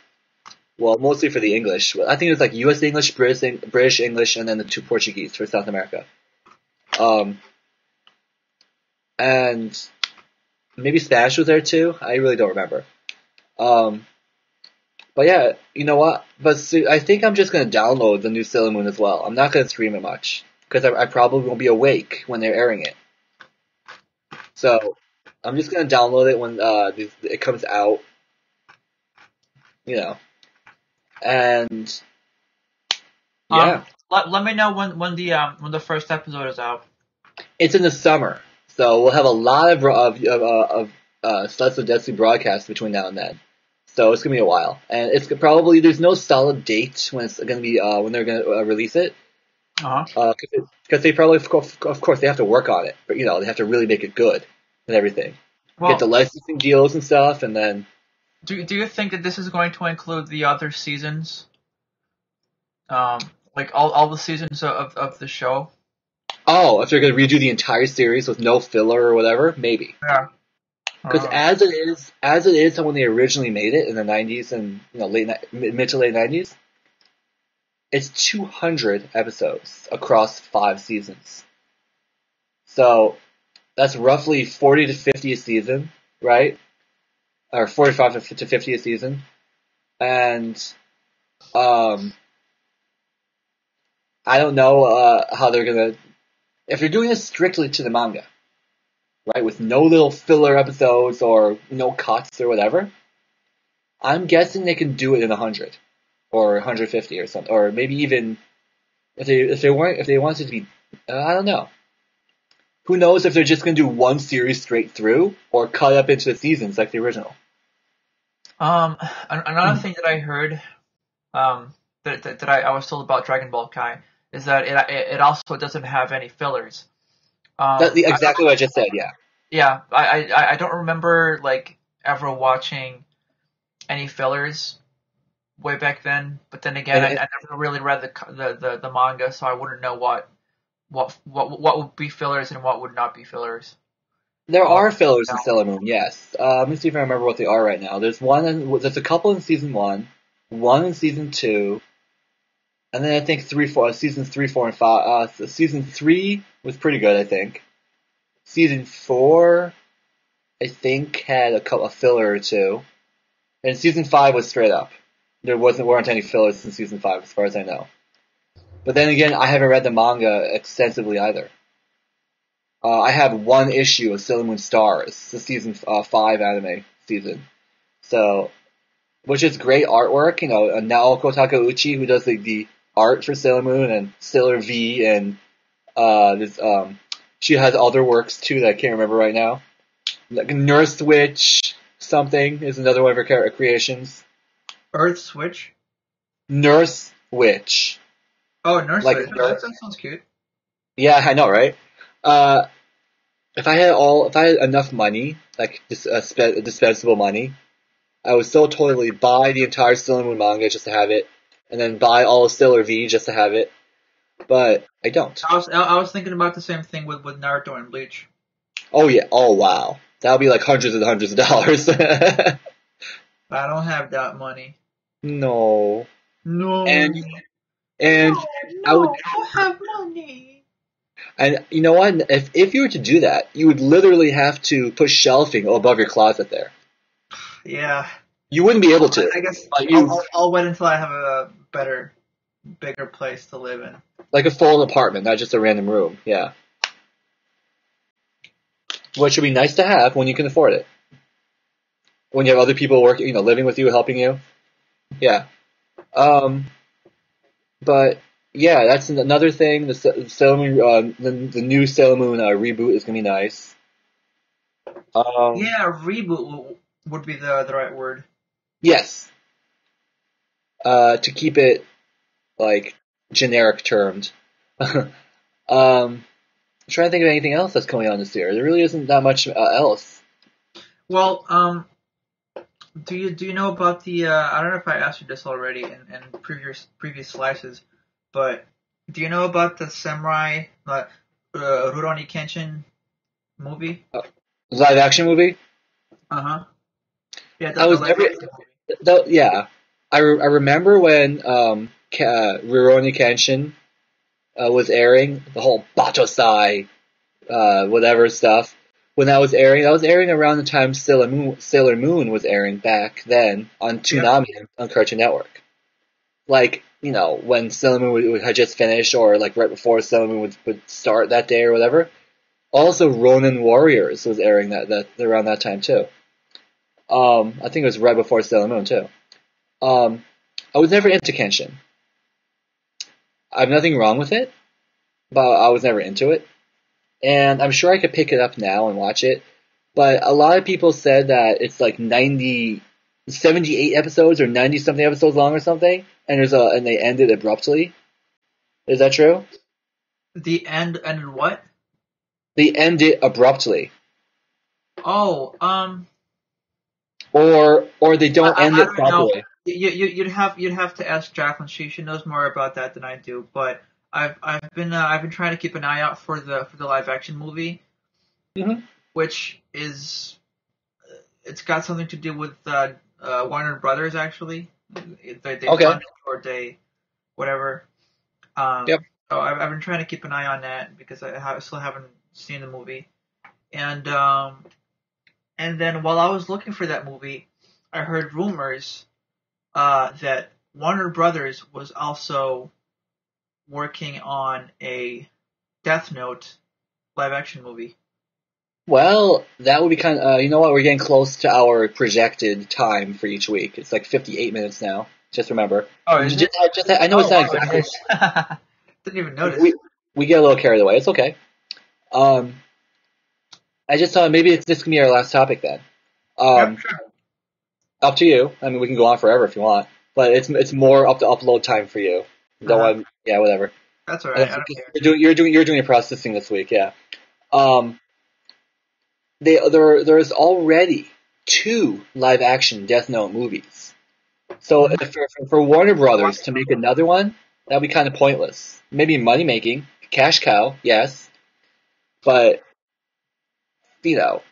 Well, mostly for the English. I think it's like U.S. English, British English, and then the 2 Portuguese for South America. And maybe Spanish was there too. I really don't remember. But yeah, you know what? But I think I'm just gonna download the new Sailor Moon as well. I'm not gonna stream it much because I probably won't be awake when they're airing it. So I'm just gonna download it when it comes out. You know. And yeah, let me know when the first episode is out. It's in the summer, so we'll have a lot of Setsu Desu broadcasts between now and then. So it's gonna be a while, and it's probably there's no solid date when it's gonna be when they're gonna release it. Because they probably of course they have to work on it, but you know they have to really make it good and everything. Get the licensing deals and stuff, and then. Do you think that this is going to include the other seasons? Like all the seasons of the show? Oh, if they're going to redo the entire series with no filler or whatever, maybe. Yeah. Because as it is when they originally made it in the 90s and mid to late 90s, it's 200 episodes across 5 seasons. So that's roughly 40 to 50 a season, right? Or 45 to 50 a season. And I don't know how they're going to... If they're doing this strictly to the manga, right, with no little filler episodes or no cuts or whatever, I'm guessing they can do it in 100 or 150 or something, or maybe even if they wanted to be, I don't know. Who knows if they're just going to do one series straight through or cut up into the seasons like the original. Another thing that I heard, that I was told about Dragon Ball Kai is that it also doesn't have any fillers. That's exactly what I just said. Yeah. Yeah, I don't remember like ever watching any fillers way back then. But then again, I never really read the manga, so I wouldn't know what would be fillers and what would not be fillers. There are fillers in Sailor Moon, yes. Let me see if I remember what they are right now. There's a couple in season 1, one in season 2, and then I think seasons 3, 4, and 5. Season 3 was pretty good, I think. Season 4, I think, had a filler or two. And season 5 was straight up. There weren't any fillers in season 5, as far as I know. But then again, I haven't read the manga extensively either. I have one issue of Sailor Moon Stars, the season 5 anime season. So, which is great artwork, Naoko Takeuchi, who does the art for Sailor Moon, and Sailor V, and she has other works too that I can't remember right now. Like Nurse Witch something is another one of her creations. Earth Switch? Nurse Witch. Oh, Nurse Witch. That sounds cute. Yeah, I know, right? If I had enough money, like dispensable money, I would still totally buy the entire Sailor Moon manga just to have it, and then buy all of Sailor V just to have it. But I don't. I was thinking about the same thing with Naruto and Bleach. Oh yeah. Oh wow. That would be like hundreds and hundreds of dollars. I don't have that money. No. No. And And I would, I have money. and you know what? If you were to do that, you would literally have to put shelving above your closet there. Yeah. You wouldn't be able to. I guess But I'll wait until I have a better, bigger place to live in. like a full apartment, not just a random room. Yeah. Which would be nice to have when you can afford it. When you have other people working, living with you, helping you. Yeah. But yeah, that's another thing. The Sailor Moon, the new Sailor Moon reboot is gonna be nice. Yeah, reboot would be the right word. Yes. To keep it like generic termed. I'm trying to think of anything else that's going on this year. There really isn't that much else. Well, do you know about the? I don't know if I asked you this already in previous slices, but do you know about the samurai Rurouni Kenshin movie? Live action movie? Uh-huh. Yeah, I was never. Yeah, I remember when Rurouni Kenshin was airing, the whole Batosai whatever stuff. When that was airing around the time Sailor Moon was airing back then on Toonami on Cartoon Network. Like, when Sailor Moon had just finished, or like right before Sailor Moon would start that day or whatever. Also, Ronin Warriors was airing that around that time too. I think it was right before Sailor Moon too. I was never into Kenshin. I have nothing wrong with it, but I was never into it. And I'm sure I could pick it up now and watch it. But a lot of people said that it's like 78 episodes or 90 something episodes long or something, and and they ended abruptly. Is that true? The end ended what? They end it abruptly. Oh, Or they don't end I it don't know. properly. You'd have to ask Jacqueline. She knows more about that than I do. But I've been trying to keep an eye out for the live action movie, which is it's got something to do with Warner Brothers actually. They Okay. funded or they whatever. Yep. So I've been trying to keep an eye on that because I still haven't seen the movie. And then while I was looking for that movie, I heard rumors that Warner Brothers was also working on a Death Note live action movie. Well, that would be kind of, you know what, we're getting close to our projected time for each week. It's like 58 minutes now. Just remember. Oh, is it? I know it's not exactly. Didn't even notice. We get a little carried away. It's okay. I just thought maybe this can be our last topic then. Yep, sure. Up to you. I mean, we can go on forever if you want, but it's more up to upload time for you. Don't want, yeah, whatever. That's alright. I don't care. You're doing your processing this week, yeah. There's already 2 live action Death Note movies. So for Warner Brothers to make another one, that'd be kind of pointless. Maybe money making, cash cow, yes, but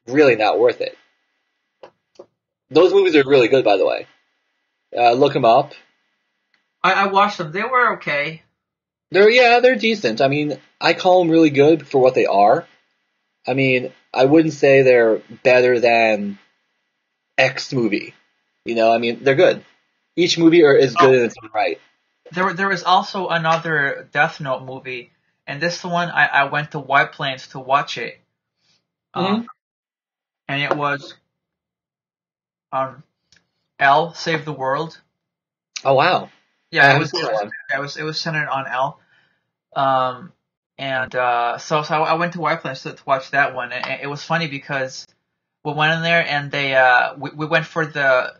really not worth it. Those movies are really good, by the way. Look them up. I watched them. They were okay. They're decent. I mean, I call them really good for what they are. I mean, I wouldn't say they're better than X movie. I mean, they're good. Each movie is good in its own right. There was also another Death Note movie, and this one I went to White Plains to watch it. And it was L Save the World. Oh wow! Yeah, it was centered on L. So I went to White Plains to watch that one, and it was funny because we went in there and they we went for the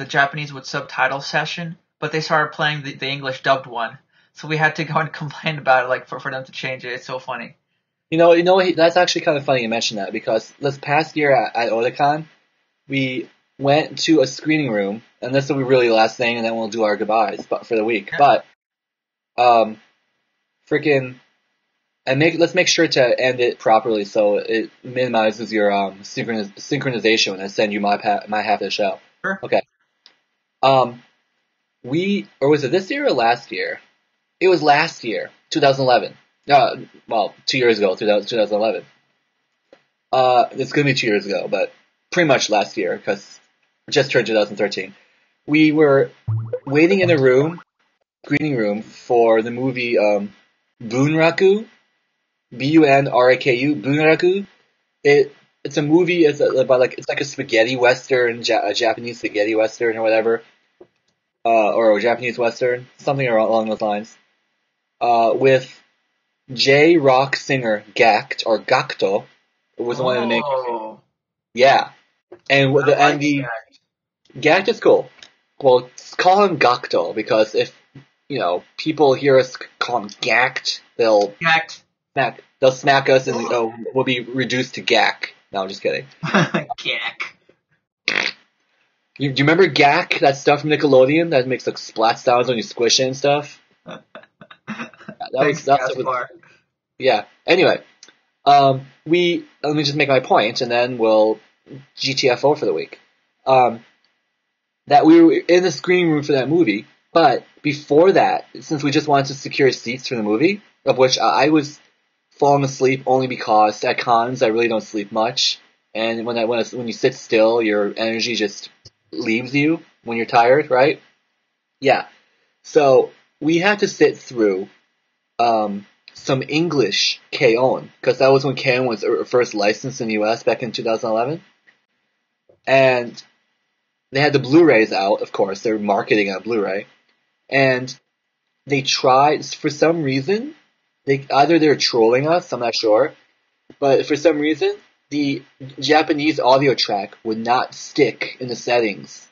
Japanese with subtitles session, but they started playing the English dubbed one, so we had to go and complain about it, like for them to change it. It's so funny. That's actually kind of funny you mentioned that, because this past year at Otakon, we went to a screening room, and this will be really the last thing, and then we'll do our goodbyes for the week. Yeah. But, let's make sure to end it properly so it minimizes your synchronization when I send you my half of the show. Sure. Okay. Or was it this year or last year? It was last year, 2011. Well, 2 years ago, 2011. It's gonna be 2 years ago, but pretty much last year because it just turned 2013. We were waiting in a screening room for the movie Bunraku, Bunraku, Bunraku. It's a movie. It's like a spaghetti western, a Japanese spaghetti western or whatever, or a Japanese western, something along those lines. With J-rock singer Gakto was one of the main. Yeah, and the Gakt is cool. Well, call him Gakto because if people hear us call him Gakt, they'll smack us and we'll be reduced to Gak. No, I'm just kidding. Gak. Do you remember Gak, that stuff from Nickelodeon that makes like splat sounds when you squish it and stuff? Thanks, Gaspar. Yeah. Anyway, let me just make my point, and then we'll GTFO for the week. That we were in the screening room for that movie, but before that, since we just wanted to secure seats for the movie, of which I was falling asleep only because at cons I really don't sleep much, and when you sit still, your energy just leaves you when you're tired, right? Yeah. So we had to sit through some English K-On! Because that was when K-On! Was first licensed in the US back in 2011. And they had the Blu-rays out, of course. They were marketing on Blu-ray. And they tried, for some reason, they were trolling us, I'm not sure. But for some reason, the Japanese audio track would not stick in the settings.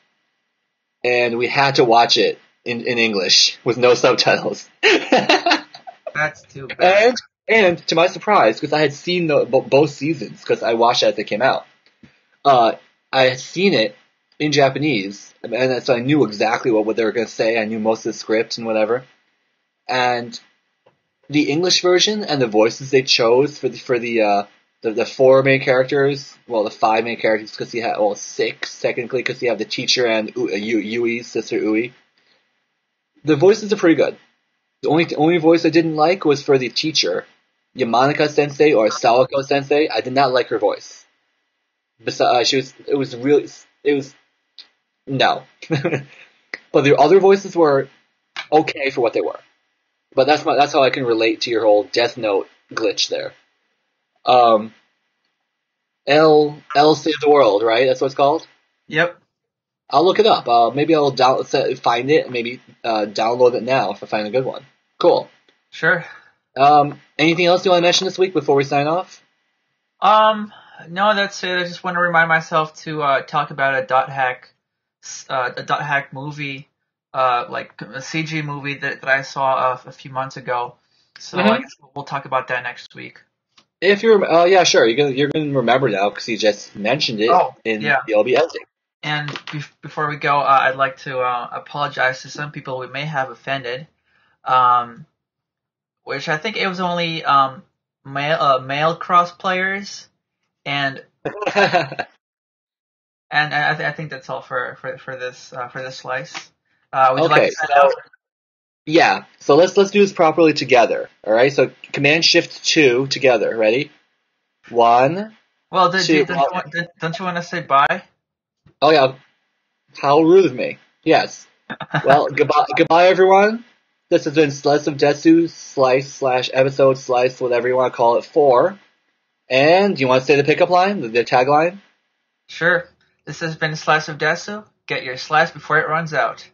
And we had to watch it in English with no subtitles. That's too bad. And to my surprise, because I had seen both seasons, because I watched it as they came out, I had seen it in Japanese, and so I knew exactly what they were going to say. I knew most of the script and whatever. And the English version and the voices they chose for the four main characters, well, the five main characters, because you had, well, six technically, because you have the teacher and Yui's sister Ui. The voices are pretty good. The only voice I didn't like was for the teacher, Yamanaka Sensei or Sawako Sensei. I did not like her voice. Besides, no. But the other voices were okay for what they were. But that's how I can relate to your whole Death Note glitch there. L Save the World, right? That's what it's called? Yep. I'll look it up. Maybe I'll find it and maybe download it now if I find a good one. Cool. Sure. Anything else you want to mention this week before we sign off? No, that's it. I just want to remind myself to talk about a dot hack movie, like a CG movie that I saw a few months ago. So I guess we'll talk about that next week. If you're, yeah, sure. You're gonna remember now because you just mentioned it in the LB editing. And before we go, I'd like to apologize to some people we may have offended, which I think it was only male crossplayers, and I think that's all for this slice. Would you like to set out? Yeah. So let's do this properly together. All right. So Command Shift 2 together. Ready? 1. Well, don't you want to say bye? Oh yeah. How rude of me. Yes. Well, goodbye everyone. This has been Slice of Desu, /episode, whatever you want to call it, 4. And do you want to say the pickup line, the tagline? Sure. This has been Slice of Desu. Get your slice before it runs out.